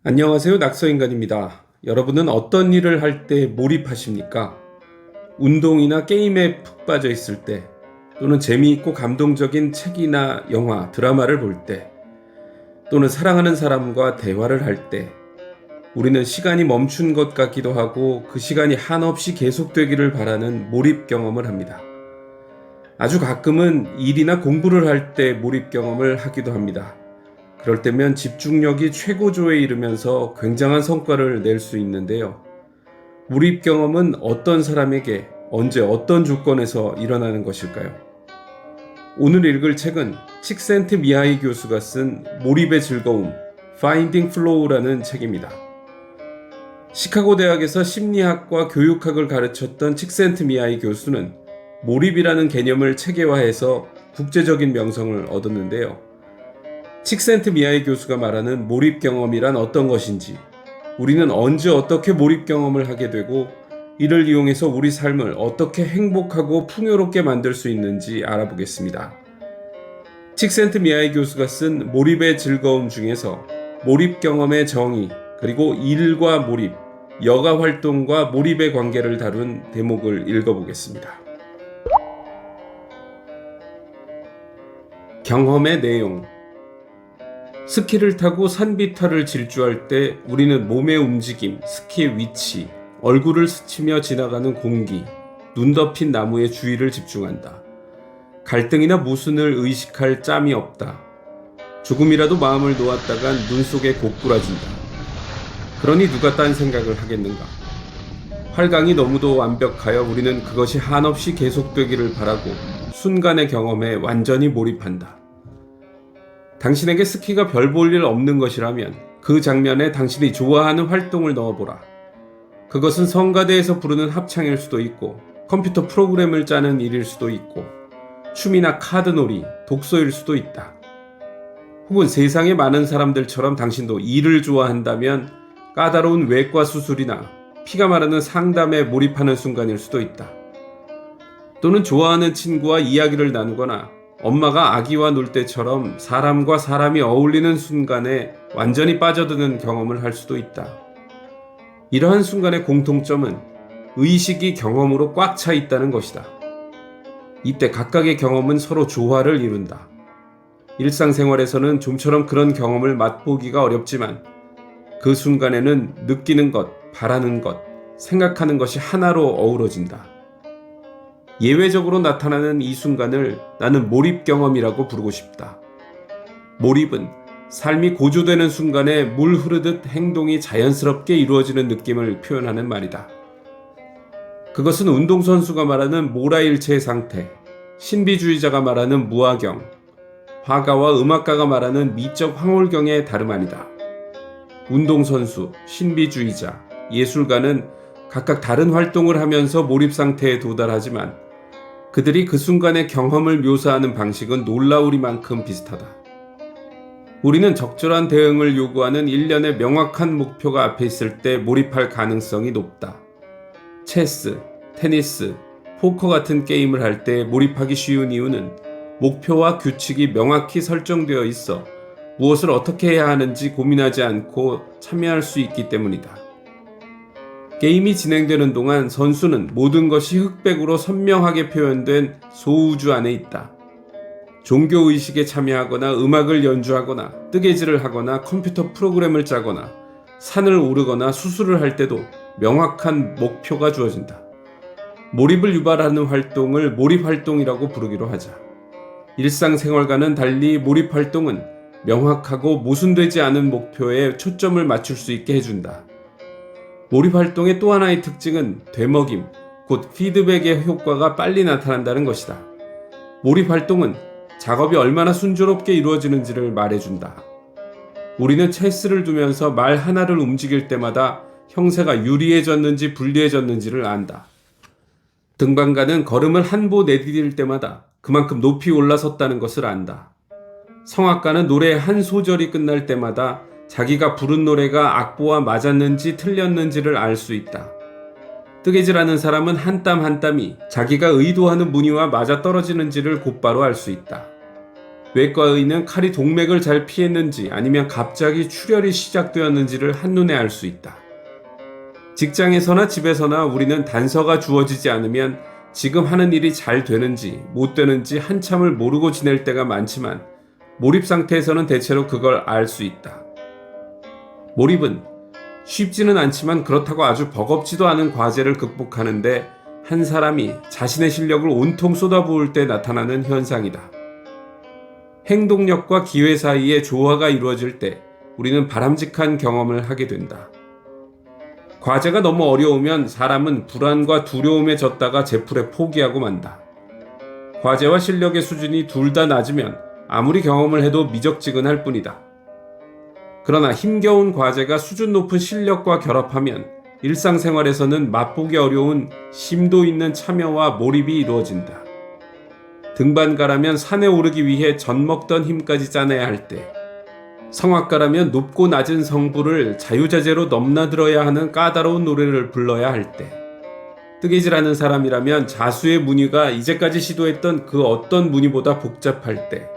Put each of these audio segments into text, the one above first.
안녕하세요. 낙서인간입니다. 여러분은 어떤 일을 할 때 몰입하십니까? 운동이나 게임에 푹 빠져 있을 때, 또는 재미있고 감동적인 책이나 영화, 드라마를 볼 때, 또는 사랑하는 사람과 대화를 할 때, 우리는 시간이 멈춘 것 같기도 하고 그 시간이 한없이 계속되기를 바라는 몰입 경험을 합니다. 아주 가끔은 일이나 공부를 할 때 몰입 경험을 하기도 합니다. 그럴 때면 집중력이 최고조에 이르면서 굉장한 성과를 낼 수 있는데요. 몰입 경험은 어떤 사람에게 언제 어떤 조건에서 일어나는 것일까요? 오늘 읽을 책은 칙센트 미하이 교수가 쓴 몰입의 즐거움, Finding Flow라는 책입니다. 시카고 대학에서 심리학과 교육학을 가르쳤던 칙센트 미하이 교수는 몰입이라는 개념을 체계화해서 국제적인 명성을 얻었는데요. 칙센트 미하이 교수가 말하는 몰입 경험이란 어떤 것인지, 우리는 언제 어떻게 몰입 경험을 하게 되고 이를 이용해서 우리 삶을 어떻게 행복하고 풍요롭게 만들 수 있는지 알아보겠습니다. 칙센트 미하이 교수가 쓴 몰입의 즐거움 중에서 몰입 경험의 정의, 그리고 일과 몰입, 여가 활동과 몰입의 관계를 다룬 대목을 읽어보겠습니다. 경험의 내용. 스키를 타고 산비탈을 질주할 때 우리는 몸의 움직임, 스키의 위치, 얼굴을 스치며 지나가는 공기, 눈 덮인 나무의 주위를 집중한다. 갈등이나 모순을 의식할 짬이 없다. 조금이라도 마음을 놓았다간 눈 속에 고꾸라진다. 그러니 누가 딴 생각을 하겠는가? 활강이 너무도 완벽하여 우리는 그것이 한없이 계속되기를 바라고 순간의 경험에 완전히 몰입한다. 당신에게 스키가 별 볼 일 없는 것이라면 그 장면에 당신이 좋아하는 활동을 넣어보라. 그것은 성가대에서 부르는 합창일 수도 있고, 컴퓨터 프로그램을 짜는 일일 수도 있고, 춤이나 카드놀이, 독서일 수도 있다. 혹은 세상의 많은 사람들처럼 당신도 일을 좋아한다면 까다로운 외과 수술이나 피가 마르는 상담에 몰입하는 순간일 수도 있다. 또는 좋아하는 친구와 이야기를 나누거나 엄마가 아기와 놀 때처럼 사람과 사람이 어울리는 순간에 완전히 빠져드는 경험을 할 수도 있다. 이러한 순간의 공통점은 의식이 경험으로 꽉 차 있다는 것이다. 이때 각각의 경험은 서로 조화를 이룬다. 일상생활에서는 좀처럼 그런 경험을 맛보기가 어렵지만 그 순간에는 느끼는 것, 바라는 것, 생각하는 것이 하나로 어우러진다. 예외적으로 나타나는 이 순간을 나는 몰입 경험이라고 부르고 싶다. 몰입은 삶이 고조되는 순간에 물 흐르듯 행동이 자연스럽게 이루어지는 느낌을 표현하는 말이다. 그것은 운동선수가 말하는 모라일체의 상태, 신비주의자가 말하는 무아경, 화가와 음악가가 말하는 미적 황홀경의 다름 아니다. 운동선수, 신비주의자, 예술가는 각각 다른 활동을 하면서 몰입 상태에 도달하지만 그들이 그 순간의 경험을 묘사하는 방식은 놀라우리만큼 비슷하다. 우리는 적절한 대응을 요구하는 일련의 명확한 목표가 앞에 있을 때 몰입할 가능성이 높다. 체스, 테니스, 포커 같은 게임을 할 때 몰입하기 쉬운 이유는 목표와 규칙이 명확히 설정되어 있어 무엇을 어떻게 해야 하는지 고민하지 않고 참여할 수 있기 때문이다. 게임이 진행되는 동안 선수는 모든 것이 흑백으로 선명하게 표현된 소우주 안에 있다. 종교의식에 참여하거나 음악을 연주하거나 뜨개질을 하거나 컴퓨터 프로그램을 짜거나 산을 오르거나 수술을 할 때도 명확한 목표가 주어진다. 몰입을 유발하는 활동을 몰입활동이라고 부르기로 하자. 일상생활과는 달리 몰입활동은 명확하고 모순되지 않은 목표에 초점을 맞출 수 있게 해준다. 몰입활동의 또 하나의 특징은 되먹임, 곧 피드백의 효과가 빨리 나타난다는 것이다. 몰입활동은 작업이 얼마나 순조롭게 이루어지는지를 말해준다. 우리는 체스를 두면서 말 하나를 움직일 때마다 형세가 유리해졌는지 불리해졌는지를 안다. 등반가는 걸음을 한 보 내디딜 때마다 그만큼 높이 올라섰다는 것을 안다. 성악가는 노래의 한 소절이 끝날 때마다 자기가 부른 노래가 악보와 맞았는지 틀렸는지를 알 수 있다. 뜨개질하는 사람은 한 땀 한 땀이 자기가 의도하는 무늬와 맞아떨어지는지를 곧바로 알 수 있다. 외과의는 칼이 동맥을 잘 피했는지 아니면 갑자기 출혈이 시작되었는지를 한눈에 알 수 있다. 직장에서나 집에서나 우리는 단서가 주어지지 않으면 지금 하는 일이 잘 되는지 못 되는지 한참을 모르고 지낼 때가 많지만 몰입 상태에서는 대체로 그걸 알 수 있다. 몰입은 쉽지는 않지만 그렇다고 아주 버겁지도 않은 과제를 극복하는데 한 사람이 자신의 실력을 온통 쏟아부을 때 나타나는 현상이다. 행동력과 기회 사이에 조화가 이루어질 때 우리는 바람직한 경험을 하게 된다. 과제가 너무 어려우면 사람은 불안과 두려움에 젖다가 제풀에 포기하고 만다. 과제와 실력의 수준이 둘 다 낮으면 아무리 경험을 해도 미적지근할 뿐이다. 그러나 힘겨운 과제가 수준 높은 실력과 결합하면 일상생활에서는 맛보기 어려운 심도 있는 참여와 몰입이 이루어진다. 등반가라면 산에 오르기 위해 젖먹던 힘까지 짜내야 할 때, 성악가라면 높고 낮은 성부를 자유자재로 넘나들어야 하는 까다로운 노래를 불러야 할 때, 뜨개질하는 사람이라면 자수의 무늬가 이제까지 시도했던 그 어떤 무늬보다 복잡할 때,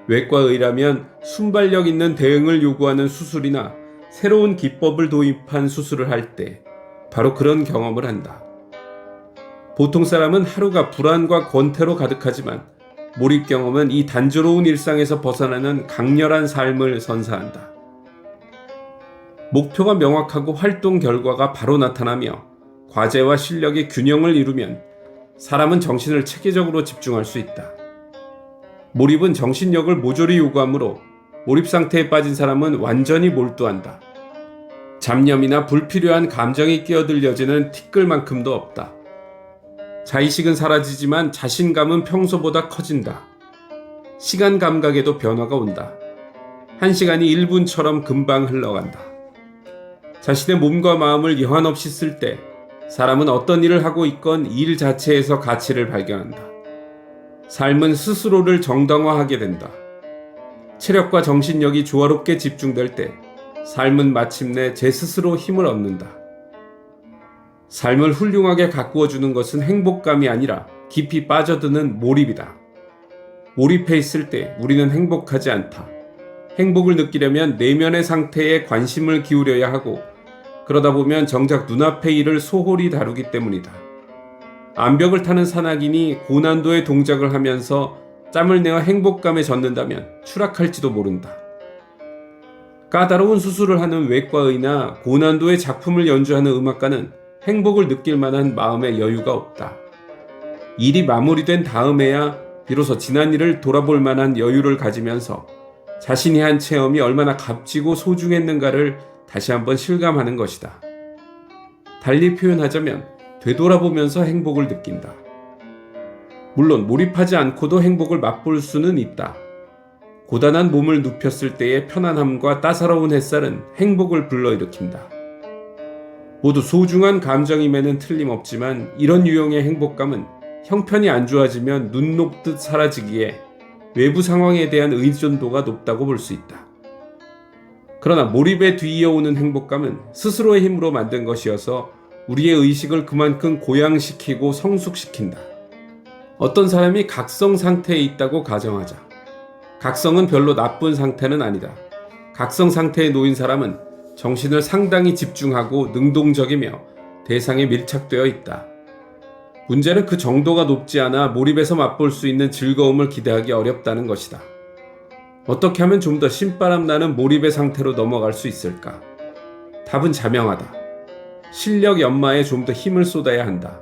외과의라면 순발력 있는 대응을 요구하는 수술이나 새로운 기법을 도입한 수술을 할 때 바로 그런 경험을 한다. 보통 사람은 하루가 불안과 권태로 가득하지만 몰입 경험은 이 단조로운 일상에서 벗어나는 강렬한 삶을 선사한다. 목표가 명확하고 활동 결과가 바로 나타나며 과제와 실력이 균형을 이루면 사람은 정신을 체계적으로 집중할 수 있다. 몰입은 정신력을 모조리 요구하므로 몰입 상태에 빠진 사람은 완전히 몰두한다. 잡념이나 불필요한 감정이 끼어들 여지는 티끌만큼도 없다. 자의식은 사라지지만 자신감은 평소보다 커진다. 시간 감각에도 변화가 온다. 1시간이 1분처럼 금방 흘러간다. 자신의 몸과 마음을 여한 없이 쓸 때 사람은 어떤 일을 하고 있건 일 자체에서 가치를 발견한다. 삶은 스스로를 정당화하게 된다. 체력과 정신력이 조화롭게 집중될 때 삶은 마침내 제 스스로 힘을 얻는다. 삶을 훌륭하게 가꾸어주는 것은 행복감이 아니라 깊이 빠져드는 몰입이다. 몰입해 있을 때 우리는 행복하지 않다. 행복을 느끼려면 내면의 상태에 관심을 기울여야 하고 그러다 보면 정작 눈앞의 일을 소홀히 다루기 때문이다. 암벽을 타는 산악인이 고난도의 동작을 하면서 짬을 내어 행복감에 젖는다면 추락할지도 모른다. 까다로운 수술을 하는 외과의나 고난도의 작품을 연주하는 음악가는 행복을 느낄 만한 마음의 여유가 없다. 일이 마무리된 다음에야 비로소 지난 일을 돌아볼 만한 여유를 가지면서 자신이 한 체험이 얼마나 값지고 소중했는가를 다시 한번 실감하는 것이다. 달리 표현하자면 되돌아보면서 행복을 느낀다. 물론 몰입하지 않고도 행복을 맛볼 수는 있다. 고단한 몸을 눕혔을 때의 편안함과 따사로운 햇살은 행복을 불러일으킨다. 모두 소중한 감정임에는 틀림없지만 이런 유형의 행복감은 형편이 안 좋아지면 눈 녹듯 사라지기에 외부 상황에 대한 의존도가 높다고 볼 수 있다. 그러나 몰입에 뒤이어오는 행복감은 스스로의 힘으로 만든 것이어서 우리의 의식을 그만큼 고양시키고 성숙시킨다. 어떤 사람이 각성 상태에 있다고 가정하자. 각성은 별로 나쁜 상태는 아니다. 각성 상태에 놓인 사람은 정신을 상당히 집중하고 능동적이며 대상에 밀착되어 있다. 문제는 그 정도가 높지 않아 몰입해서 맛볼 수 있는 즐거움을 기대하기 어렵다는 것이다. 어떻게 하면 좀 더 신바람 나는 몰입의 상태로 넘어갈 수 있을까? 답은 자명하다. 실력 연마에 좀 더 힘을 쏟아야 한다.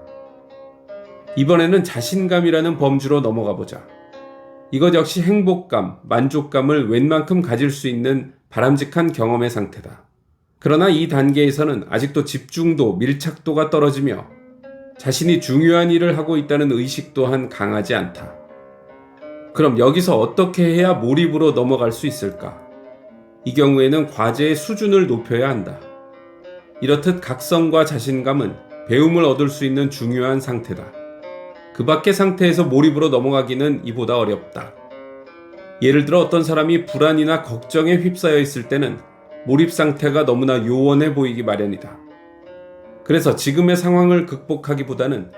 이번에는 자신감이라는 범주로 넘어가 보자. 이것 역시 행복감, 만족감을 웬만큼 가질 수 있는 바람직한 경험의 상태다. 그러나 이 단계에서는 아직도 집중도, 밀착도가 떨어지며 자신이 중요한 일을 하고 있다는 의식 또한 강하지 않다. 그럼 여기서 어떻게 해야 몰입으로 넘어갈 수 있을까? 이 경우에는 과제의 수준을 높여야 한다. 이렇듯 각성과 자신감은 배움을 얻을 수 있는 중요한 상태다. 그 밖의 상태에서 몰입으로 넘어가기는 이보다 어렵다. 예를 들어 어떤 사람이 불안이나 걱정에 휩싸여 있을 때는 몰입 상태가 너무나 요원해 보이기 마련이다. 그래서 지금의 상황을 극복하기보다는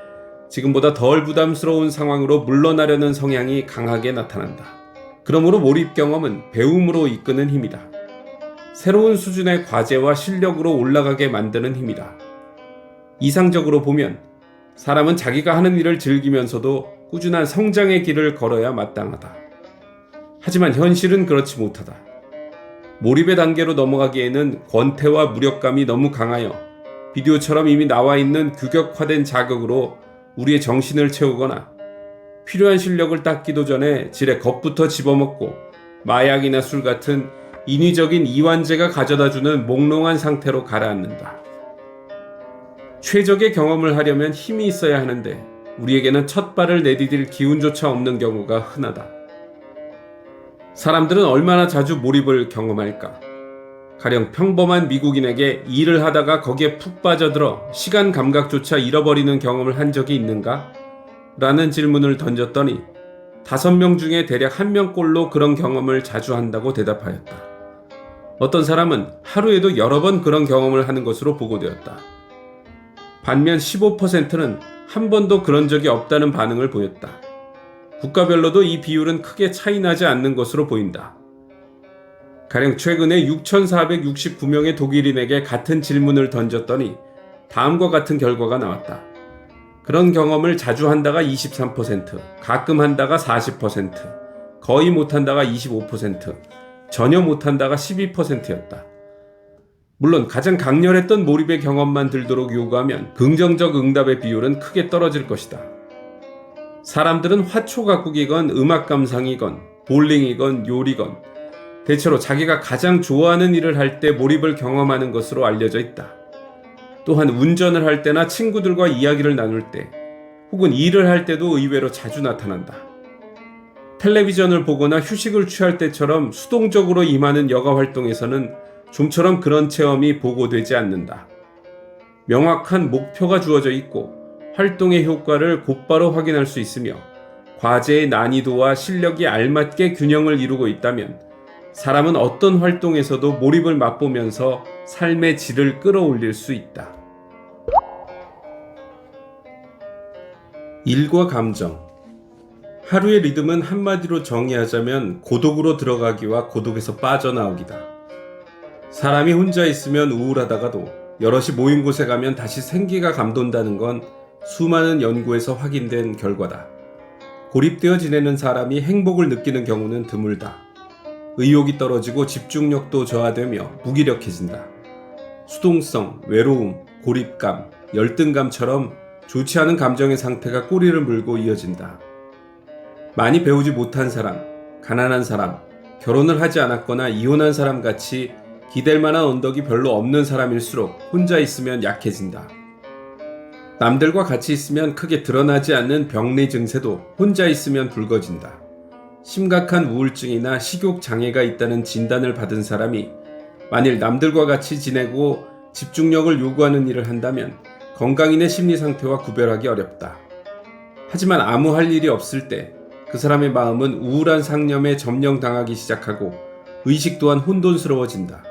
지금보다 덜 부담스러운 상황으로 물러나려는 성향이 강하게 나타난다. 그러므로 몰입 경험은 배움으로 이끄는 힘이다. 새로운 수준의 과제와 실력으로 올라가게 만드는 힘이다. 이상적으로 보면 사람은 자기가 하는 일을 즐기면서도 꾸준한 성장의 길을 걸어야 마땅하다. 하지만 현실은 그렇지 못하다. 몰입의 단계로 넘어가기에는 권태와 무력감이 너무 강하여 비디오처럼 이미 나와 있는 규격화된 자극으로 우리의 정신을 채우거나 필요한 실력을 닦기도 전에 질에 겁부터 집어먹고 마약이나 술 같은 인위적인 이완제가 가져다주는 몽롱한 상태로 가라앉는다. 최적의 경험을 하려면 힘이 있어야 하는데 우리에게는 첫 발을 내디딜 기운조차 없는 경우가 흔하다. 사람들은 얼마나 자주 몰입을 경험할까? 가령 평범한 미국인에게 일을 하다가 거기에 푹 빠져들어 시간 감각조차 잃어버리는 경험을 한 적이 있는가? 라는 질문을 던졌더니 5명 중에 대략 1명꼴로 그런 경험을 자주 한다고 대답하였다. 어떤 사람은 하루에도 여러 번 그런 경험을 하는 것으로 보고되었다. 반면 15%는 한 번도 그런 적이 없다는 반응을 보였다. 국가별로도 이 비율은 크게 차이나지 않는 것으로 보인다. 가령 최근에 6,469명의 독일인에게 같은 질문을 던졌더니 다음과 같은 결과가 나왔다. 그런 경험을 자주 한다가 23%, 가끔 한다가 40%, 거의 못한다가 25%, 전혀 못한다가 12%였다. 물론 가장 강렬했던 몰입의 경험만 들도록 요구하면 긍정적 응답의 비율은 크게 떨어질 것이다. 사람들은 화초 가꾸기건 음악 감상이건 볼링이건 요리건 대체로 자기가 가장 좋아하는 일을 할 때 몰입을 경험하는 것으로 알려져 있다. 또한 운전을 할 때나 친구들과 이야기를 나눌 때 혹은 일을 할 때도 의외로 자주 나타난다. 텔레비전을 보거나 휴식을 취할 때처럼 수동적으로 임하는 여가 활동에서는 좀처럼 그런 체험이 보고되지 않는다. 명확한 목표가 주어져 있고 활동의 효과를 곧바로 확인할 수 있으며 과제의 난이도와 실력이 알맞게 균형을 이루고 있다면 사람은 어떤 활동에서도 몰입을 맛보면서 삶의 질을 끌어올릴 수 있다. 일과 감정. 하루의 리듬은 한마디로 정의하자면 고독으로 들어가기와 고독에서 빠져나오기다. 사람이 혼자 있으면 우울하다가도 여럿이 모인 곳에 가면 다시 생기가 감돈다는 건 수많은 연구에서 확인된 결과다. 고립되어 지내는 사람이 행복을 느끼는 경우는 드물다. 의욕이 떨어지고 집중력도 저하되며 무기력해진다. 수동성, 외로움, 고립감, 열등감처럼 좋지 않은 감정의 상태가 꼬리를 물고 이어진다. 많이 배우지 못한 사람, 가난한 사람, 결혼을 하지 않았거나 이혼한 사람 같이 기댈 만한 언덕이 별로 없는 사람일수록 혼자 있으면 약해진다. 남들과 같이 있으면 크게 드러나지 않는 병리 증세도 혼자 있으면 붉어진다. 심각한 우울증이나 식욕 장애가 있다는 진단을 받은 사람이 만일 남들과 같이 지내고 집중력을 요구하는 일을 한다면 건강인의 심리 상태와 구별하기 어렵다. 하지만 아무 할 일이 없을 때 그 사람의 마음은 우울한 상념에 점령당하기 시작하고 의식 또한 혼돈스러워진다.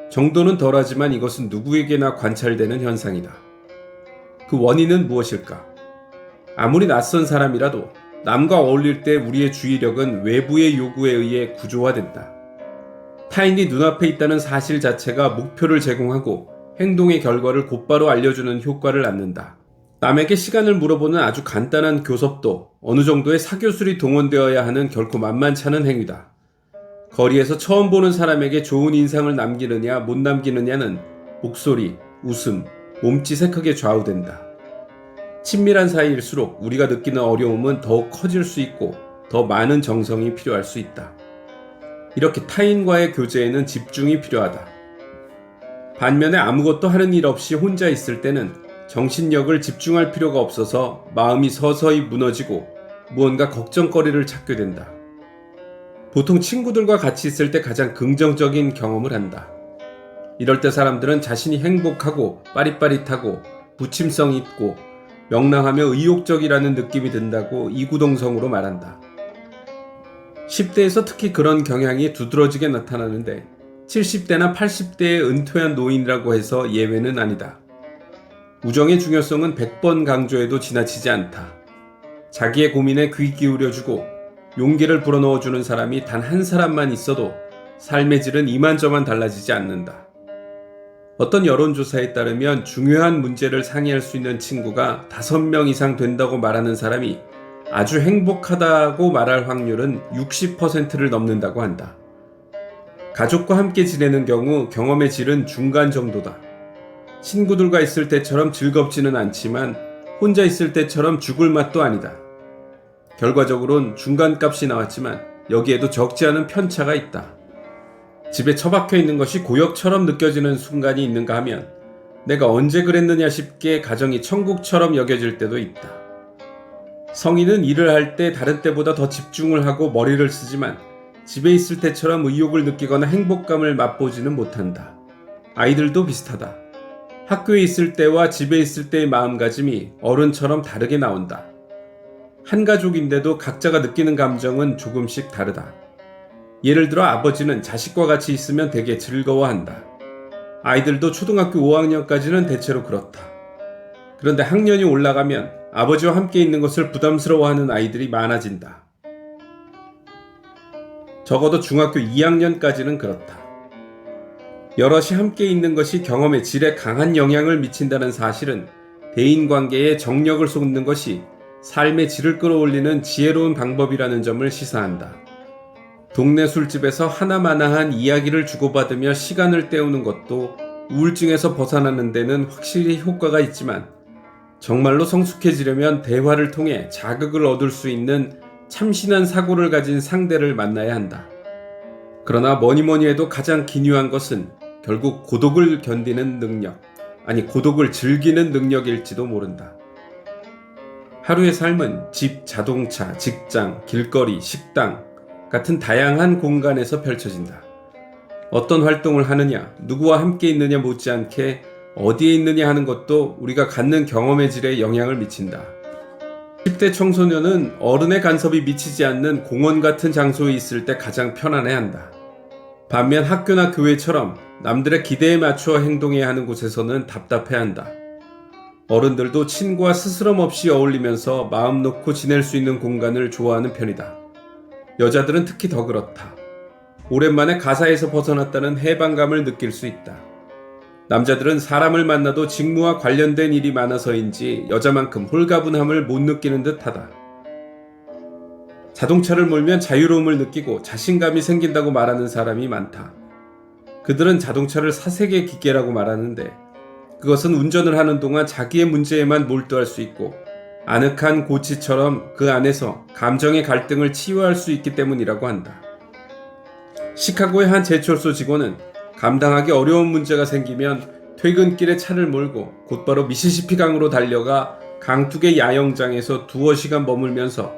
정도는 덜하지만 이것은 누구에게나 관찰되는 현상이다. 그 원인은 무엇일까? 아무리 낯선 사람이라도 남과 어울릴 때 우리의 주의력은 외부의 요구에 의해 구조화된다. 타인이 눈앞에 있다는 사실 자체가 목표를 제공하고 행동의 결과를 곧바로 알려주는 효과를 낳는다. 남에게 시간을 물어보는 아주 간단한 교섭도 어느 정도의 사교술이 동원되어야 하는 결코 만만치 않은 행위다. 거리에서 처음 보는 사람에게 좋은 인상을 남기느냐 못 남기느냐는 목소리, 웃음, 몸짓에 크게 좌우된다. 친밀한 사이일수록 우리가 느끼는 어려움은 더욱 커질 수 있고 더 많은 정성이 필요할 수 있다. 이렇게 타인과의 교제에는 집중이 필요하다. 반면에 아무것도 하는 일 없이 혼자 있을 때는 정신력을 집중할 필요가 없어서 마음이 서서히 무너지고 무언가 걱정거리를 찾게 된다. 보통 친구들과 같이 있을 때 가장 긍정적인 경험을 한다. 이럴 때 사람들은 자신이 행복하고 빠릿빠릿하고 부침성 있고 명랑하며 의욕적이라는 느낌이 든다고 이구동성으로 말한다. 10대에서 특히 그런 경향이 두드러지게 나타나는데 70대나 80대의 은퇴한 노인이라고 해서 예외는 아니다. 우정의 중요성은 100번 강조해도 지나치지 않다. 자기의 고민에 귀 기울여주고 용기를 불어넣어주는 사람이 단 한 사람만 있어도 삶의 질은 이만저만 달라지지 않는다. 어떤 여론조사에 따르면 중요한 문제를 상의할 수 있는 친구가 5명 이상 된다고 말하는 사람이 아주 행복하다고 말할 확률은 60%를 넘는다고 한다. 가족과 함께 지내는 경우 경험의 질은 중간 정도다. 친구들과 있을 때처럼 즐겁지는 않지만 혼자 있을 때처럼 죽을 맛도 아니다. 결과적으론 중간값이 나왔지만 여기에도 적지 않은 편차가 있다. 집에 처박혀 있는 것이 고역처럼 느껴지는 순간이 있는가 하면 내가 언제 그랬느냐 싶게 가정이 천국처럼 여겨질 때도 있다. 성인은 일을 할 때 다른 때보다 더 집중을 하고 머리를 쓰지만 집에 있을 때처럼 의욕을 느끼거나 행복감을 맛보지는 못한다. 아이들도 비슷하다. 학교에 있을 때와 집에 있을 때의 마음가짐이 어른처럼 다르게 나온다. 한 가족인데도 각자가 느끼는 감정은 조금씩 다르다. 예를 들어 아버지는 자식과 같이 있으면 되게 즐거워한다. 아이들도 초등학교 5학년까지는 대체로 그렇다. 그런데 학년이 올라가면 아버지와 함께 있는 것을 부담스러워하는 아이들이 많아진다. 적어도 중학교 2학년까지는 그렇다. 여럿이 함께 있는 것이 경험의 질에 강한 영향을 미친다는 사실은 대인관계에 정력을 쏟는 것이 삶의 질을 끌어올리는 지혜로운 방법이라는 점을 시사한다. 동네 술집에서 하나마나한 이야기를 주고받으며 시간을 때우는 것도 우울증에서 벗어나는 데는 확실히 효과가 있지만 정말로 성숙해지려면 대화를 통해 자극을 얻을 수 있는 참신한 사고를 가진 상대를 만나야 한다. 그러나 뭐니뭐니 해도 가장 기묘한 것은 결국 고독을 견디는 능력, 아니 고독을 즐기는 능력일지도 모른다. 하루의 삶은 집, 자동차, 직장, 길거리, 식당 같은 다양한 공간에서 펼쳐진다. 어떤 활동을 하느냐, 누구와 함께 있느냐 못지않게 어디에 있느냐 하는 것도 우리가 갖는 경험의 질에 영향을 미친다. 10대 청소년은 어른의 간섭이 미치지 않는 공원 같은 장소에 있을 때 가장 편안해한다. 반면 학교나 교회처럼 남들의 기대에 맞추어 행동해야 하는 곳에서는 답답해한다. 어른들도 친구와 스스럼 없이 어울리면서 마음 놓고 지낼 수 있는 공간을 좋아하는 편이다. 여자들은 특히 더 그렇다. 오랜만에 가사에서 벗어났다는 해방감을 느낄 수 있다. 남자들은 사람을 만나도 직무와 관련된 일이 많아서인지 여자만큼 홀가분함을 못 느끼는 듯하다. 자동차를 몰면 자유로움을 느끼고 자신감이 생긴다고 말하는 사람이 많다. 그들은 자동차를 사색의 기계라고 말하는데 그것은 운전을 하는 동안 자기의 문제에만 몰두할 수 있고 아늑한 고치처럼 그 안에서 감정의 갈등을 치유할 수 있기 때문이라고 한다. 시카고의 한 제철소 직원은 감당하기 어려운 문제가 생기면 퇴근길에 차를 몰고 곧바로 미시시피 강으로 달려가 강둑의 야영장에서 두어 시간 머물면서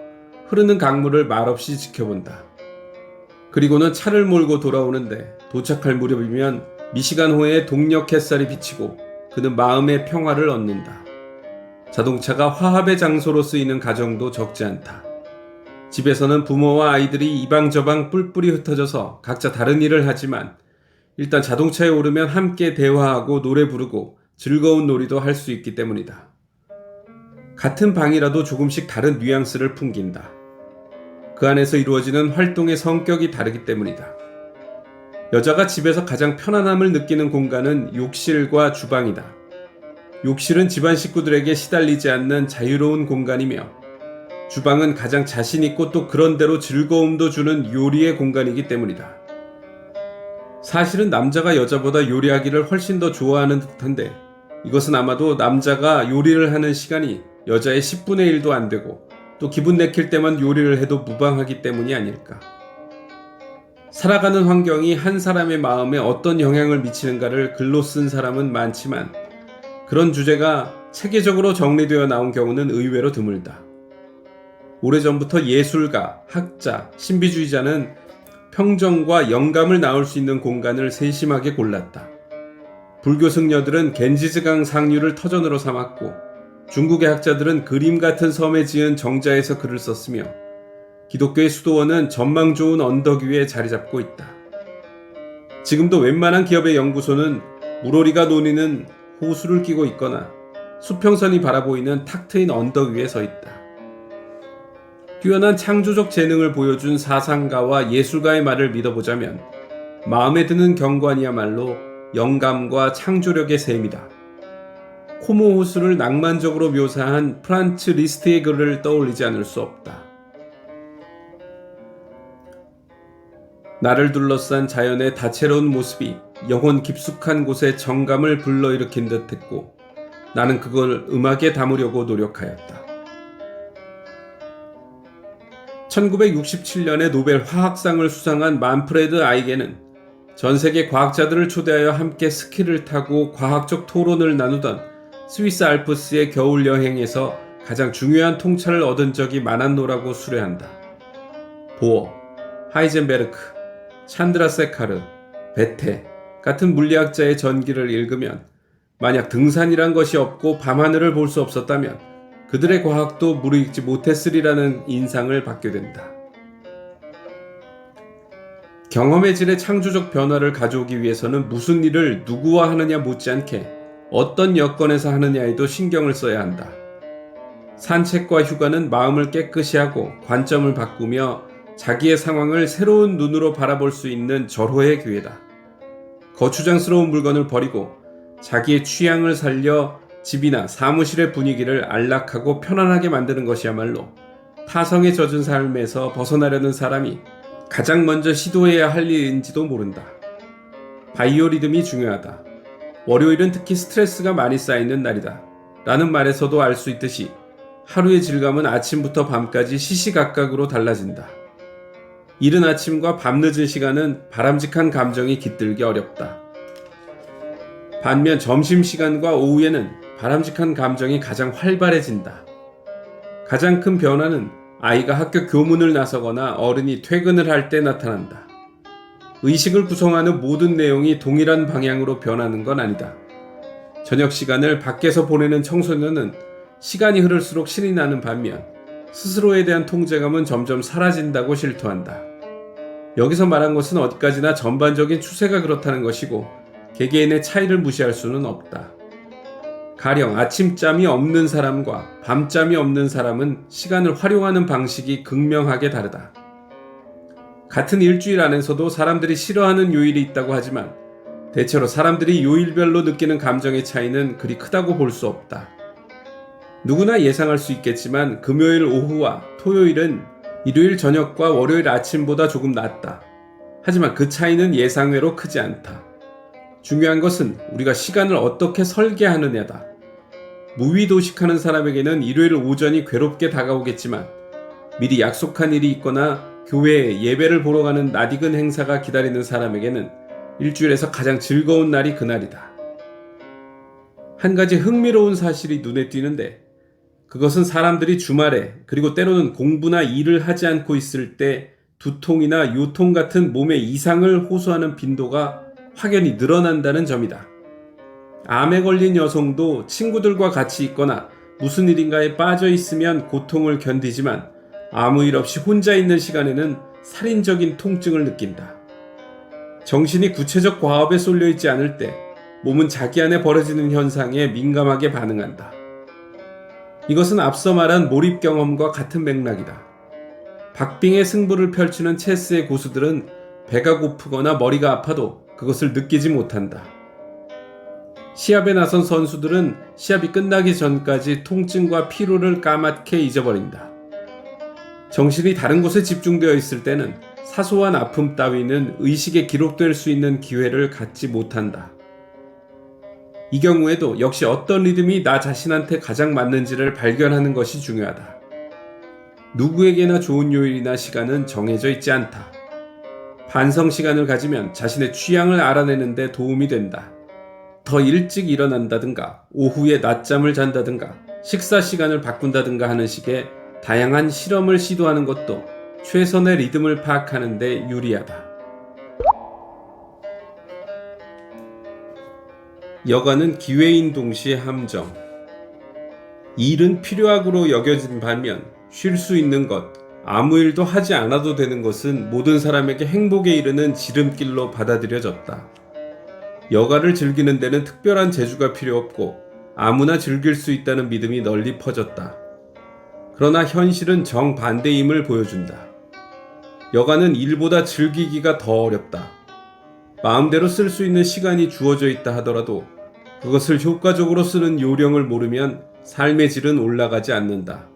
흐르는 강물을 말없이 지켜본다. 그리고는 차를 몰고 돌아오는데 도착할 무렵이면 미시간호의 동력 햇살이 비치고 그는 마음의 평화를 얻는다. 자동차가 화합의 장소로 쓰이는 가정도 적지 않다. 집에서는 부모와 아이들이 이방저방 뿔뿔이 흩어져서 각자 다른 일을 하지만 일단 자동차에 오르면 함께 대화하고 노래 부르고 즐거운 놀이도 할 수 있기 때문이다. 같은 방이라도 조금씩 다른 뉘앙스를 풍긴다. 그 안에서 이루어지는 활동의 성격이 다르기 때문이다. 여자가 집에서 가장 편안함을 느끼는 공간은 욕실과 주방이다. 욕실은 집안 식구들에게 시달리지 않는 자유로운 공간이며 주방은 가장 자신있고 또 그런대로 즐거움도 주는 요리의 공간이기 때문이다. 사실은 남자가 여자보다 요리하기를 훨씬 더 좋아하는 듯한데 이것은 아마도 남자가 요리를 하는 시간이 여자의 10분의 1도 안 되고 또 기분 내킬 때만 요리를 해도 무방하기 때문이 아닐까. 살아가는 환경이 한 사람의 마음에 어떤 영향을 미치는가를 글로 쓴 사람은 많지만 그런 주제가 체계적으로 정리되어 나온 경우는 의외로 드물다. 오래전부터 예술가, 학자, 신비주의자는 평정과 영감을 낳을 수 있는 공간을 세심하게 골랐다. 불교 승려들은 겐지즈강 상류를 터전으로 삼았고 중국의 학자들은 그림 같은 섬에 지은 정자에서 글을 썼으며 기독교의 수도원은 전망 좋은 언덕 위에 자리 잡고 있다. 지금도 웬만한 기업의 연구소는 물오리가 노니는 호수를 끼고 있거나 수평선이 바라보이는 탁 트인 언덕 위에 서 있다. 뛰어난 창조적 재능을 보여준 사상가와 예술가의 말을 믿어보자면 마음에 드는 경관이야말로 영감과 창조력의 셈이다. 코모 호수를 낭만적으로 묘사한 프란츠 리스트의 글을 떠올리지 않을 수 없다. 나를 둘러싼 자연의 다채로운 모습이 영혼 깊숙한 곳에 정감을 불러일으킨 듯했고 나는 그걸 음악에 담으려고 노력하였다. 1967년에 노벨 화학상을 수상한 만프레드 아이게는 전 세계 과학자들을 초대하여 함께 스키를 타고 과학적 토론을 나누던 스위스 알프스의 겨울 여행에서 가장 중요한 통찰을 얻은 적이 많았노라고 수뢰한다. 보어, 하이젠베르크, 찬드라세카르, 베테 같은 물리학자의 전기를 읽으면 만약 등산이란 것이 없고 밤하늘을 볼 수 없었다면 그들의 과학도 무르익지 못했으리라는 인상을 받게 된다. 경험의 질의 창조적 변화를 가져오기 위해서는 무슨 일을 누구와 하느냐 못지않게 어떤 여건에서 하느냐에도 신경을 써야 한다. 산책과 휴가는 마음을 깨끗이 하고 관점을 바꾸며 자기의 상황을 새로운 눈으로 바라볼 수 있는 절호의 기회다. 거추장스러운 물건을 버리고 자기의 취향을 살려 집이나 사무실의 분위기를 안락하고 편안하게 만드는 것이야말로 타성에 젖은 삶에서 벗어나려는 사람이 가장 먼저 시도해야 할 일인지도 모른다. 바이오리듬이 중요하다. 월요일은 특히 스트레스가 많이 쌓이는 날이다. 라는 말에서도 알 수 있듯이 하루의 질감은 아침부터 밤까지 시시각각으로 달라진다. 이른 아침과 밤늦은 시간은 바람직한 감정이 깃들기 어렵다. 반면 점심시간과 오후에는 바람직한 감정이 가장 활발해진다. 가장 큰 변화는 아이가 학교 교문을 나서거나 어른이 퇴근을 할 때 나타난다. 의식을 구성하는 모든 내용이 동일한 방향으로 변하는 건 아니다. 저녁 시간을 밖에서 보내는 청소년은 시간이 흐를수록 신이 나는 반면 스스로에 대한 통제감은 점점 사라진다고 실토한다. 여기서 말한 것은 어디까지나 전반적인 추세가 그렇다는 것이고 개개인의 차이를 무시할 수는 없다. 가령 아침잠이 없는 사람과 밤잠이 없는 사람은 시간을 활용하는 방식이 극명하게 다르다. 같은 일주일 안에서도 사람들이 싫어하는 요일이 있다고 하지만 대체로 사람들이 요일별로 느끼는 감정의 차이는 그리 크다고 볼 수 없다. 누구나 예상할 수 있겠지만 금요일 오후와 토요일은 일요일 저녁과 월요일 아침보다 조금 낮다. 하지만 그 차이는 예상외로 크지 않다. 중요한 것은 우리가 시간을 어떻게 설계하느냐다. 무의도식하는 사람에게는 일요일 오전이 괴롭게 다가오겠지만 미리 약속한 일이 있거나 교회에 예배를 보러 가는 낯익은 행사가 기다리는 사람에게는 일주일에서 가장 즐거운 날이 그날이다. 한 가지 흥미로운 사실이 눈에 띄는데 그것은 사람들이 주말에 그리고 때로는 공부나 일을 하지 않고 있을 때 두통이나 요통 같은 몸의 이상을 호소하는 빈도가 확연히 늘어난다는 점이다. 암에 걸린 여성도 친구들과 같이 있거나 무슨 일인가에 빠져 있으면 고통을 견디지만 아무 일 없이 혼자 있는 시간에는 살인적인 통증을 느낀다. 정신이 구체적 과업에 쏠려 있지 않을 때 몸은 자기 안에 벌어지는 현상에 민감하게 반응한다. 이것은 앞서 말한 몰입 경험과 같은 맥락이다. 박빙의 승부를 펼치는 체스의 고수들은 배가 고프거나 머리가 아파도 그것을 느끼지 못한다. 시합에 나선 선수들은 시합이 끝나기 전까지 통증과 피로를 까맣게 잊어버린다. 정신이 다른 곳에 집중되어 있을 때는 사소한 아픔 따위는 의식에 기록될 수 있는 기회를 갖지 못한다. 이 경우에도 역시 어떤 리듬이 나 자신한테 가장 맞는지를 발견하는 것이 중요하다. 누구에게나 좋은 요일이나 시간은 정해져 있지 않다. 반성 시간을 가지면 자신의 취향을 알아내는 데 도움이 된다. 더 일찍 일어난다든가 오후에 낮잠을 잔다든가 식사 시간을 바꾼다든가 하는 식의 다양한 실험을 시도하는 것도 최선의 리듬을 파악하는 데 유리하다. 여가는 기회인 동시에 함정. 일은 필요악으로 여겨진 반면 쉴 수 있는 것, 아무 일도 하지 않아도 되는 것은 모든 사람에게 행복에 이르는 지름길로 받아들여졌다. 여가를 즐기는 데는 특별한 재주가 필요 없고 아무나 즐길 수 있다는 믿음이 널리 퍼졌다. 그러나 현실은 정반대임을 보여준다. 여가는 일보다 즐기기가 더 어렵다. 마음대로 쓸 수 있는 시간이 주어져 있다 하더라도 그것을 효과적으로 쓰는 요령을 모르면 삶의 질은 올라가지 않는다.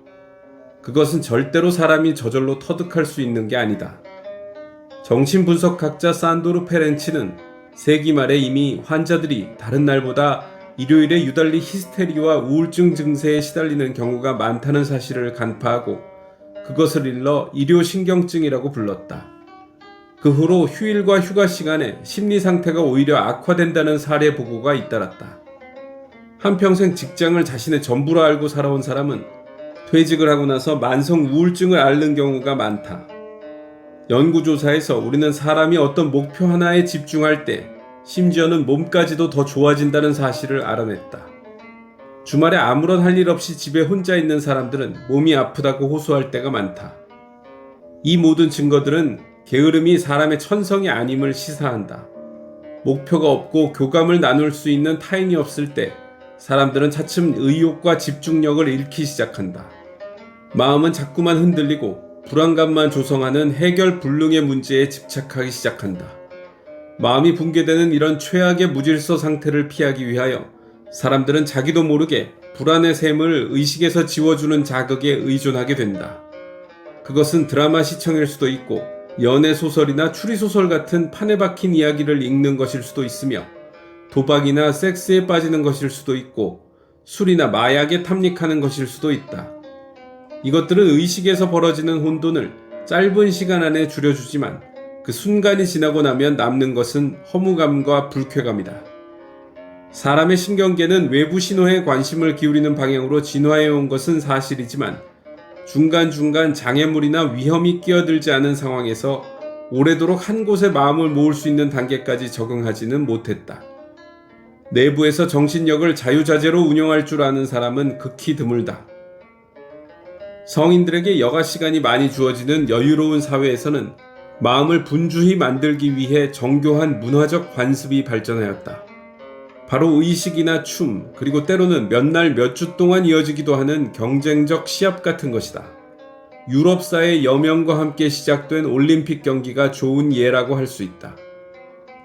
그것은 절대로 사람이 저절로 터득할 수 있는 게 아니다. 정신분석학자 산도르 페렌치는 세기 말에 이미 환자들이 다른 날보다 일요일에 유달리 히스테리와 우울증 증세에 시달리는 경우가 많다는 사실을 간파하고 그것을 일러 일요신경증이라고 불렀다. 그 후로 휴일과 휴가 시간에 심리 상태가 오히려 악화된다는 사례 보고가 잇따랐다. 한평생 직장을 자신의 전부로 알고 살아온 사람은 퇴직을 하고 나서 만성 우울증을 앓는 경우가 많다. 연구조사에서 우리는 사람이 어떤 목표 하나에 집중할 때 심지어는 몸까지도 더 좋아진다는 사실을 알아냈다. 주말에 아무런 할 일 없이 집에 혼자 있는 사람들은 몸이 아프다고 호소할 때가 많다. 이 모든 증거들은 게으름이 사람의 천성이 아님을 시사한다. 목표가 없고 교감을 나눌 수 있는 타인이 없을 때 사람들은 차츰 의욕과 집중력을 잃기 시작한다. 마음은 자꾸만 흔들리고 불안감만 조성하는 해결 불능의 문제에 집착하기 시작한다. 마음이 붕괴되는 이런 최악의 무질서 상태를 피하기 위하여 사람들은 자기도 모르게 불안의 샘을 의식에서 지워주는 자극에 의존하게 된다. 그것은 드라마 시청일 수도 있고 연애소설이나 추리소설 같은 판에 박힌 이야기를 읽는 것일 수도 있으며 도박이나 섹스에 빠지는 것일 수도 있고 술이나 마약에 탐닉하는 것일 수도 있다. 이것들은 의식에서 벌어지는 혼돈을 짧은 시간 안에 줄여주지만 그 순간이 지나고 나면 남는 것은 허무감과 불쾌감이다. 사람의 신경계는 외부 신호에 관심을 기울이는 방향으로 진화해온 것은 사실이지만 중간중간 장애물이나 위험이 끼어들지 않은 상황에서 오래도록 한 곳에 마음을 모을 수 있는 단계까지 적응하지는 못했다. 내부에서 정신력을 자유자재로 운영할 줄 아는 사람은 극히 드물다. 성인들에게 여가 시간이 많이 주어지는 여유로운 사회에서는 마음을 분주히 만들기 위해 정교한 문화적 관습이 발전하였다. 바로 의식이나 춤, 그리고 때로는 몇 날 몇 주 동안 이어지기도 하는 경쟁적 시합 같은 것이다. 유럽사의 여명과 함께 시작된 올림픽 경기가 좋은 예라고 할 수 있다.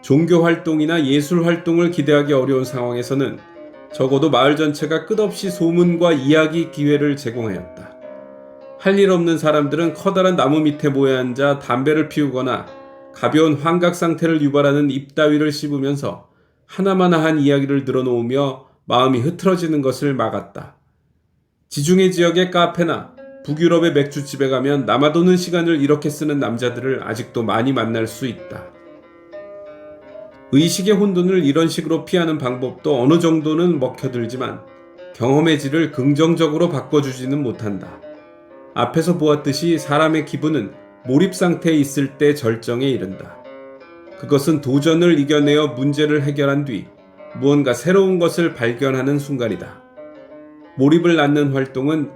종교 활동이나 예술 활동을 기대하기 어려운 상황에서는 적어도 마을 전체가 끝없이 소문과 이야기 기회를 제공하였다. 할 일 없는 사람들은 커다란 나무 밑에 모여 앉아 담배를 피우거나 가벼운 환각 상태를 유발하는 입 따위를 씹으면서 하나마나한 이야기를 늘어놓으며 마음이 흐트러지는 것을 막았다. 지중해 지역의 카페나 북유럽의 맥주집에 가면 남아도는 시간을 이렇게 쓰는 남자들을 아직도 많이 만날 수 있다. 의식의 혼돈을 이런 식으로 피하는 방법도 어느 정도는 먹혀들지만 경험의 질을 긍정적으로 바꿔주지는 못한다. 앞에서 보았듯이 사람의 기분은 몰입 상태에 있을 때 절정에 이른다. 그것은 도전을 이겨내어 문제를 해결한 뒤 무언가 새로운 것을 발견하는 순간이다. 몰입을 낳는 활동은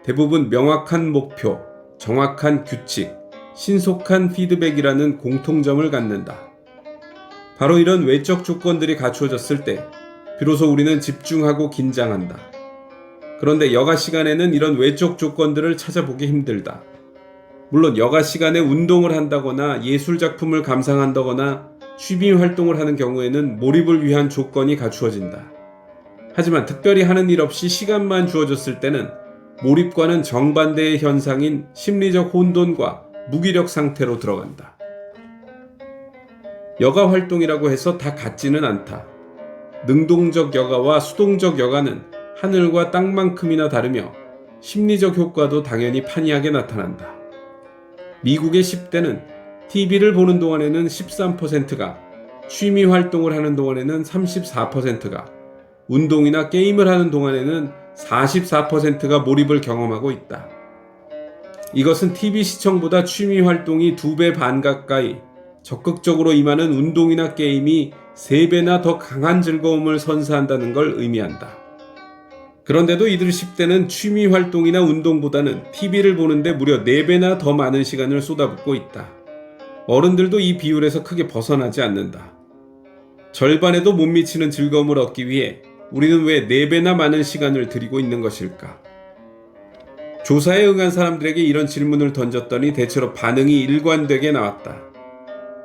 대부분 명확한 목표, 정확한 규칙, 신속한 피드백이라는 공통점을 갖는다. 바로 이런 외적 조건들이 갖추어졌을 때 비로소 우리는 집중하고 긴장한다. 그런데 여가 시간에는 이런 외적 조건들을 찾아보기 힘들다. 물론 여가 시간에 운동을 한다거나 예술 작품을 감상한다거나 취미 활동을 하는 경우에는 몰입을 위한 조건이 갖추어진다. 하지만 특별히 하는 일 없이 시간만 주어졌을 때는 몰입과는 정반대의 현상인 심리적 혼돈과 무기력 상태로 들어간다. 여가 활동이라고 해서 다 같지는 않다. 능동적 여가와 수동적 여가는 하늘과 땅만큼이나 다르며 심리적 효과도 당연히 판이하게 나타난다. 미국의 10대는 TV를 보는 동안에는 13%가, 취미 활동을 하는 동안에는 34%가, 운동이나 게임을 하는 동안에는 44%가 몰입을 경험하고 있다. 이것은 TV 시청보다 취미 활동이 2배 반 가까이, 적극적으로 임하는 운동이나 게임이 3배나 더 강한 즐거움을 선사한다는 걸 의미한다. 그런데도 이들 10대는 취미 활동이나 운동보다는 TV를 보는데 무려 4배나 더 많은 시간을 쏟아붓고 있다. 어른들도 이 비율에서 크게 벗어나지 않는다. 절반에도 못 미치는 즐거움을 얻기 위해 우리는 왜 4배나 많은 시간을 들이고 있는 것일까? 조사에 응한 사람들에게 이런 질문을 던졌더니 대체로 반응이 일관되게 나왔다.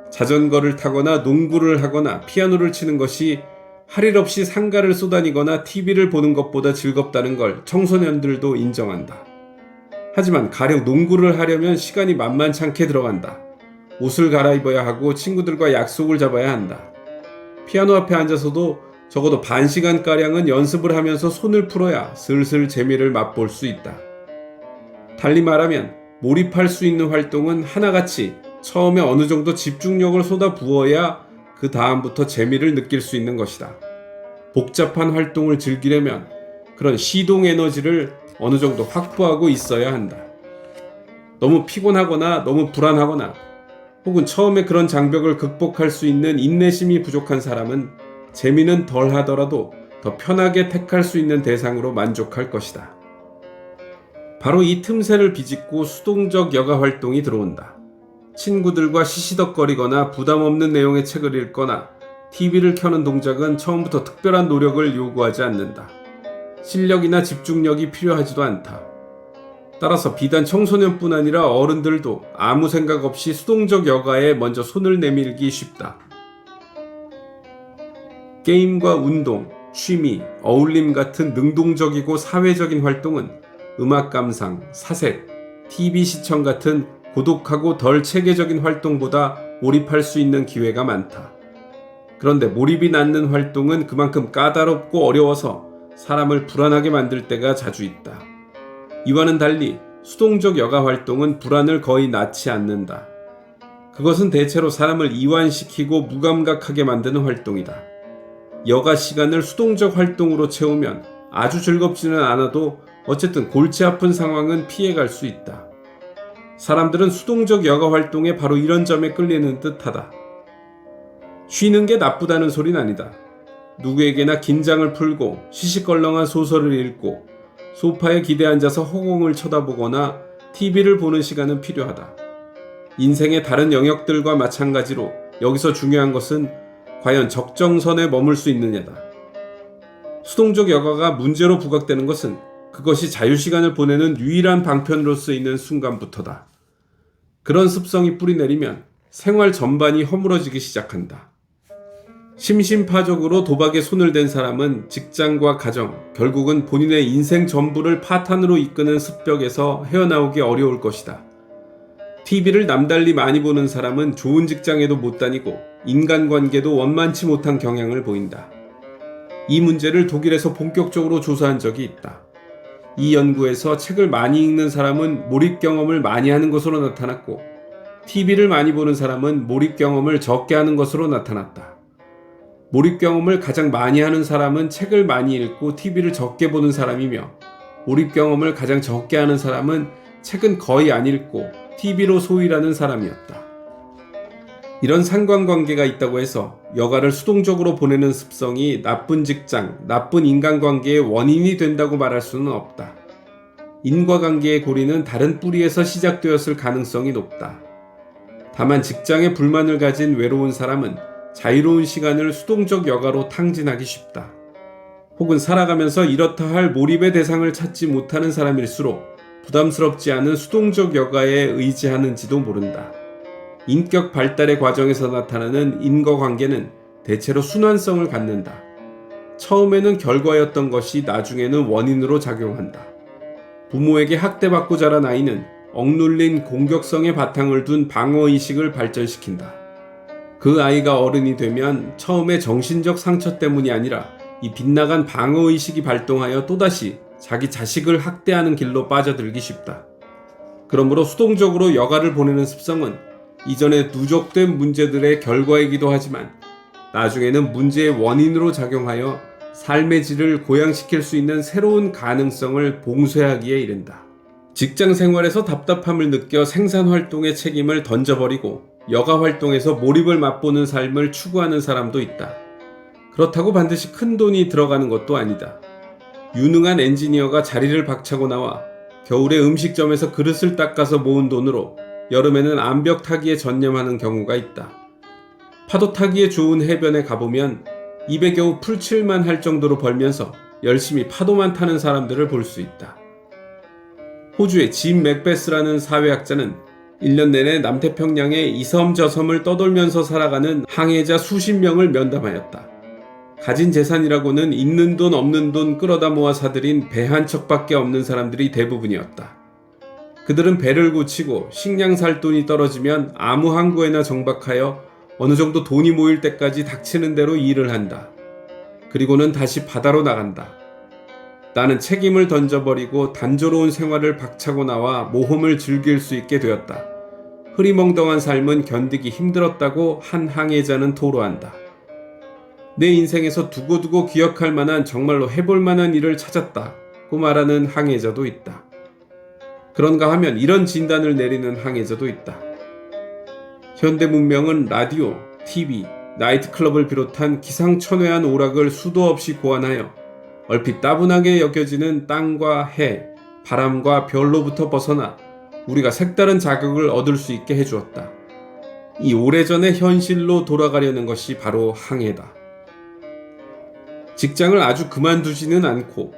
자전거를 타거나 농구를 하거나 피아노를 치는 것이 할 일 없이 상가를 쏘다니거나 TV를 보는 것보다 즐겁다는 걸 청소년들도 인정한다. 하지만 가령 농구를 하려면 시간이 만만찮게 들어간다. 옷을 갈아입어야 하고 친구들과 약속을 잡아야 한다. 피아노 앞에 앉아서도 적어도 반 시간가량은 연습을 하면서 손을 풀어야 슬슬 재미를 맛볼 수 있다. 달리 말하면 몰입할 수 있는 활동은 하나같이 처음에 어느 정도 집중력을 쏟아 부어야 그 다음부터 재미를 느낄 수 있는 것이다. 복잡한 활동을 즐기려면 그런 시동 에너지를 어느 정도 확보하고 있어야 한다. 너무 피곤하거나 너무 불안하거나 혹은 처음에 그런 장벽을 극복할 수 있는 인내심이 부족한 사람은 재미는 덜 하더라도 더 편하게 택할 수 있는 대상으로 만족할 것이다. 바로 이 틈새를 비집고 수동적 여가 활동이 들어온다. 친구들과 시시덕거리거나 부담 없는 내용의 책을 읽거나 TV를 켜는 동작은 처음부터 특별한 노력을 요구하지 않는다. 실력이나 집중력이 필요하지도 않다. 따라서 비단 청소년뿐 아니라 어른들도 아무 생각 없이 수동적 여가에 먼저 손을 내밀기 쉽다. 게임과 운동, 취미, 어울림 같은 능동적이고 사회적인 활동은 음악 감상, 사색, TV 시청 같은 고독하고 덜 체계적인 활동보다 몰입할 수 있는 기회가 많다. 그런데 몰입이 낳는 활동은 그만큼 까다롭고 어려워서 사람을 불안하게 만들 때가 자주 있다. 이와는 달리 수동적 여가 활동은 불안을 거의 낳지 않는다. 그것은 대체로 사람을 이완시키고 무감각하게 만드는 활동이다. 여가 시간을 수동적 활동으로 채우면 아주 즐겁지는 않아도 어쨌든 골치 아픈 상황은 피해갈 수 있다. 사람들은 수동적 여가 활동에 바로 이런 점에 끌리는 듯하다. 쉬는 게 나쁘다는 소린 아니다. 누구에게나 긴장을 풀고 시시껄렁한 소설을 읽고 소파에 기대 앉아서 허공을 쳐다보거나 TV를 보는 시간은 필요하다. 인생의 다른 영역들과 마찬가지로 여기서 중요한 것은 과연 적정선에 머물 수 있느냐다. 수동적 여가가 문제로 부각되는 것은 그것이 자유시간을 보내는 유일한 방편으로 쓰이는 순간부터다. 그런 습성이 뿌리내리면 생활 전반이 허물어지기 시작한다. 심심파적으로 도박에 손을 댄 사람은 직장과 가정, 결국은 본인의 인생 전부를 파탄으로 이끄는 습벽에서 헤어나오기 어려울 것이다. TV를 남달리 많이 보는 사람은 좋은 직장에도 못 다니고 인간관계도 원만치 못한 경향을 보인다. 이 문제를 독일에서 본격적으로 조사한 적이 있다. 이 연구에서 책을 많이 읽는 사람은 몰입 경험을 많이 하는 것으로 나타났고 TV를 많이 보는 사람은 몰입 경험을 적게 하는 것으로 나타났다. 몰입 경험을 가장 많이 하는 사람은 책을 많이 읽고 TV를 적게 보는 사람이며 몰입 경험을 가장 적게 하는 사람은 책은 거의 안 읽고 TV로 소일하는 사람이었다. 이런 상관관계가 있다고 해서 여가를 수동적으로 보내는 습성이 나쁜 직장, 나쁜 인간관계의 원인이 된다고 말할 수는 없다. 인과관계의 고리는 다른 뿌리에서 시작되었을 가능성이 높다. 다만 직장에 불만을 가진 외로운 사람은 자유로운 시간을 수동적 여가로 탕진하기 쉽다. 혹은 살아가면서 이렇다 할 몰입의 대상을 찾지 못하는 사람일수록 부담스럽지 않은 수동적 여가에 의지하는지도 모른다. 인격 발달의 과정에서 나타나는 인과관계는 대체로 순환성을 갖는다. 처음에는 결과였던 것이 나중에는 원인으로 작용한다. 부모에게 학대받고 자란 아이는 억눌린 공격성의 바탕을 둔 방어의식을 발전시킨다. 그 아이가 어른이 되면 처음에 정신적 상처 때문이 아니라 이 빗나간 방어의식이 발동하여 또다시 자기 자식을 학대하는 길로 빠져들기 쉽다. 그러므로 수동적으로 여가를 보내는 습성은 이전에 누적된 문제들의 결과이기도 하지만 나중에는 문제의 원인으로 작용하여 삶의 질을 고양시킬 수 있는 새로운 가능성을 봉쇄하기에 이른다. 직장 생활에서 답답함을 느껴 생산활동의 책임을 던져버리고 여가 활동에서 몰입을 맛보는 삶을 추구하는 사람도 있다. 그렇다고 반드시 큰 돈이 들어가는 것도 아니다. 유능한 엔지니어가 자리를 박차고 나와 겨울에 음식점에서 그릇을 닦아서 모은 돈으로 여름에는 암벽 타기에 전념하는 경우가 있다. 파도 타기에 좋은 해변에 가보면 입에 겨우 풀칠만 할 정도로 벌면서 열심히 파도만 타는 사람들을 볼 수 있다. 호주의 짐 맥베스라는 사회학자는 1년 내내 남태평양의 이 섬 저 섬을 떠돌면서 살아가는 항해자 수십 명을 면담하였다. 가진 재산이라고는 있는 돈 없는 돈 끌어다 모아 사들인 배 한 척밖에 없는 사람들이 대부분이었다. 그들은 배를 고치고 식량 살 돈이 떨어지면 아무 항구에나 정박하여 어느 정도 돈이 모일 때까지 닥치는 대로 일을 한다. 그리고는 다시 바다로 나간다. 나는 책임을 던져버리고 단조로운 생활을 박차고 나와 모험을 즐길 수 있게 되었다. 흐리멍덩한 삶은 견디기 힘들었다고 한 항해자는 토로한다. 내 인생에서 두고두고 기억할 만한 정말로 해볼 만한 일을 찾았다고 말하는 항해자도 있다. 그런가 하면 이런 진단을 내리는 항해자도 있다. 현대 문명은 라디오, TV, 나이트클럽을 비롯한 기상천외한 오락을 수도 없이 고안하여 얼핏 따분하게 여겨지는 땅과 해, 바람과 별로부터 벗어나 우리가 색다른 자극을 얻을 수 있게 해주었다. 이 오래전의 현실로 돌아가려는 것이 바로 항해다. 직장을 아주 그만두지는 않고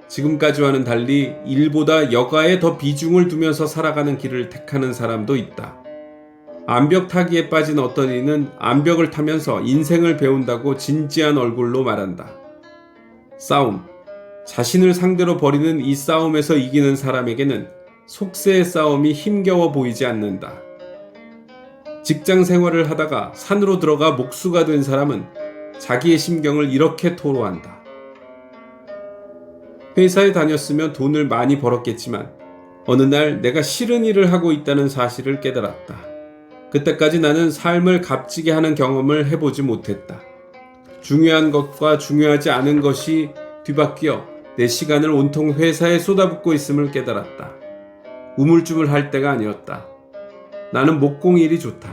지금까지와는 달리 일보다 여가에 더 비중을 두면서 살아가는 길을 택하는 사람도 있다. 암벽 타기에 빠진 어떤 이는 암벽을 타면서 인생을 배운다고 진지한 얼굴로 말한다. 싸움, 자신을 상대로 벌이는 이 싸움에서 이기는 사람에게는 속세의 싸움이 힘겨워 보이지 않는다. 직장 생활을 하다가 산으로 들어가 목수가 된 사람은 자기의 심경을 이렇게 토로한다. 회사에 다녔으면 돈을 많이 벌었겠지만 어느 날 내가 싫은 일을 하고 있다는 사실을 깨달았다. 그때까지 나는 삶을 값지게 하는 경험을 해보지 못했다. 중요한 것과 중요하지 않은 것이 뒤바뀌어 내 시간을 온통 회사에 쏟아붓고 있음을 깨달았다. 우물쭈물할 때가 아니었다. 나는 목공일이 좋다.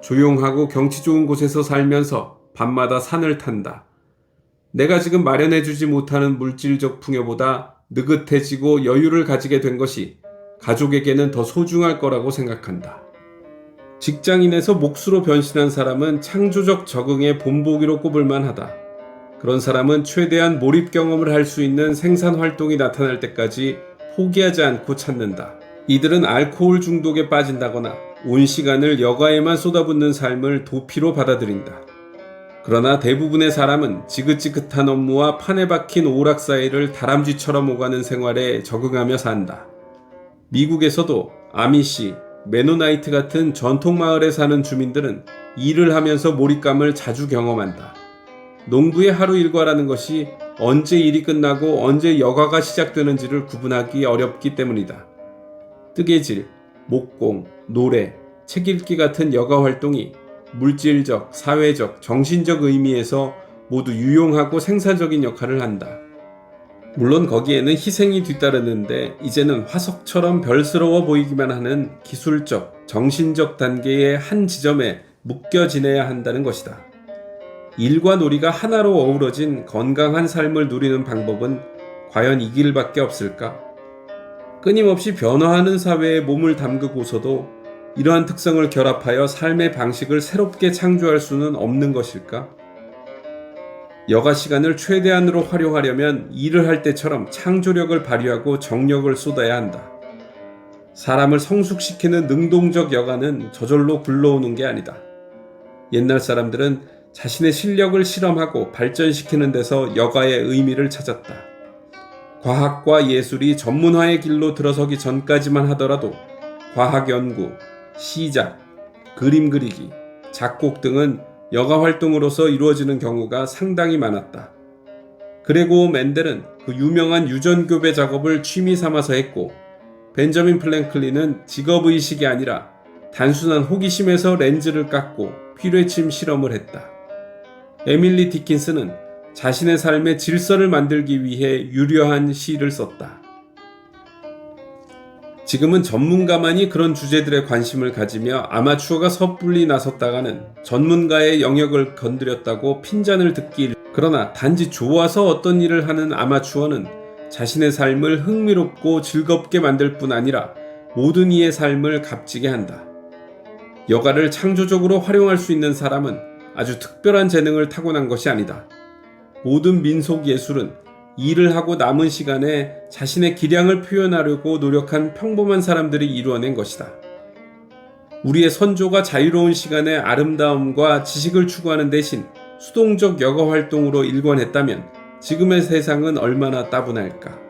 조용하고 경치 좋은 곳에서 살면서 밤마다 산을 탄다. 내가 지금 마련해주지 못하는 물질적 풍요보다 느긋해지고 여유를 가지게 된 것이 가족에게는 더 소중할 거라고 생각한다. 직장인에서 목수로 변신한 사람은 창조적 적응의 본보기로 꼽을 만하다. 그런 사람은 최대한 몰입 경험을 할 수 있는 생산 활동이 나타날 때까지 포기하지 않고 찾는다. 이들은 알코올 중독에 빠진다거나 온 시간을 여가에만 쏟아붓는 삶을 도피로 받아들인다. 그러나 대부분의 사람은 지긋지긋한 업무와 판에 박힌 오락 사이를 다람쥐처럼 오가는 생활에 적응하며 산다. 미국에서도 아미시, 메노나이트 같은 전통 마을에 사는 주민들은 일을 하면서 몰입감을 자주 경험한다. 농부의 하루 일과라는 것이 언제 일이 끝나고 언제 여가가 시작되는지를 구분하기 어렵기 때문이다. 뜨개질, 목공, 노래, 책 읽기 같은 여가 활동이 물질적, 사회적, 정신적 의미에서 모두 유용하고 생산적인 역할을 한다. 물론 거기에는 희생이 뒤따르는데 이제는 화석처럼 별스러워 보이기만 하는 기술적, 정신적 단계의 한 지점에 묶여 지내야 한다는 것이다. 일과 놀이가 하나로 어우러진 건강한 삶을 누리는 방법은 과연 이 길밖에 없을까? 끊임없이 변화하는 사회에 몸을 담그고서도 이러한 특성을 결합하여 삶의 방식을 새롭게 창조할 수는 없는 것일까? 여가 시간을 최대한으로 활용하려면 일을 할 때처럼 창조력을 발휘하고 정력을 쏟아야 한다. 사람을 성숙시키는 능동적 여가는 저절로 굴러오는 게 아니다. 옛날 사람들은 자신의 실력을 실험하고 발전시키는 데서 여가의 의미를 찾았다. 과학과 예술이 전문화의 길로 들어서기 전까지만 하더라도 과학 연구, 시작, 그림 그리기, 작곡 등은 여가 활동으로서 이루어지는 경우가 상당히 많았다. 그레고 맨델은 그 유명한 유전교배 작업을 취미 삼아서 했고, 벤저민 플랭클린은 직업의식이 아니라 단순한 호기심에서 렌즈를 깎고 피뢰침 실험을 했다. 에밀리 디킨스는 자신의 삶의 질서를 만들기 위해 유려한 시를 썼다. 지금은 전문가만이 그런 주제들에 관심을 가지며 아마추어가 섣불리 나섰다가는 전문가의 영역을 건드렸다고 핀잔을 듣기. 그러나 단지 좋아서 어떤 일을 하는 아마추어는 자신의 삶을 흥미롭고 즐겁게 만들 뿐 아니라 모든 이의 삶을 값지게 한다. 여가를 창조적으로 활용할 수 있는 사람은 아주 특별한 재능을 타고난 것이 아니다. 모든 민속 예술은 일을 하고 남은 시간에 자신의 기량을 표현하려고 노력한 평범한 사람들이 이루어낸 것이다. 우리의 선조가 자유로운 시간에 아름다움과 지식을 추구하는 대신 수동적 여가 활동으로 일관했다면 지금의 세상은 얼마나 따분할까.